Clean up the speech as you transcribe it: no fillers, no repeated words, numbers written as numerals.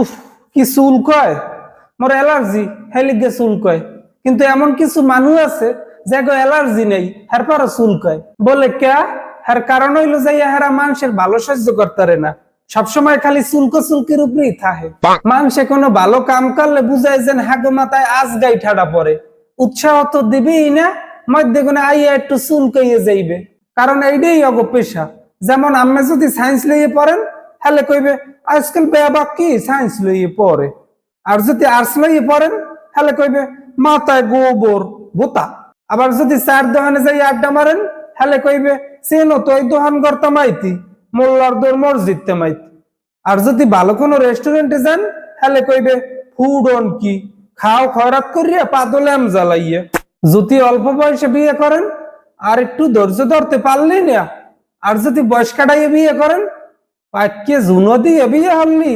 উফ, কি চুল কয়, মোর অ্যালার্জি, হেলিগে চুল কয়। কিন্তু এমন কিছু মানুষ আছে যে অ্যালার্জি নেই, হেরপারও চুল কয়। বলে ক্যা? হের কারণ হইলো যে হেরা মানুষের ভালো সহ্য করতে না, সবসময় খালি চুলকো চুলকির উপরেই থাকে। মানুষে কোনো ভালো কাম করলে বুঝায় যেন হাগো মাথায় আজ গাই ঠাডা পরে। উৎসাহ তো দিবেই না, মধ্যে কোনো আইয়া একটু চুলকাইয়ে যাইবে, কারণ এইটাই অগ পেশা। যেমন আপনি যদি সায়েন্স লইয়ে পড়েন, হলে কইবে আজকাল বেয়াবাক কি সায়েন্স লইয়ে পড়ে। আর যদি আর্টস লইয়ে পড়েন, হলে কইবে মাথায় গোবর ভোতা। আবার যদি চার দোকানে যাই আড্ডা মারেন, হলে কইবে চেনো তো ওই দোকান করতে মাইতি, মোল্লার দোর মসজিদতে মাইতি। আর যদি ভালো কোনো রেস্টুরেন্টে যান, হলে কইবে ফুড অন কি, খাও খয়রাত করিয়া পাদলেম জ্বালাইয়া। যদি অল্প বয়সে বিয়ে করেন, আর একটু ধৈর্য ধরতে পারলেই না। আর যদি বয়স কাটাইয়ে বিয়ে করেন, পাক্কে জুনো দিয়ে বিয়ে হননি।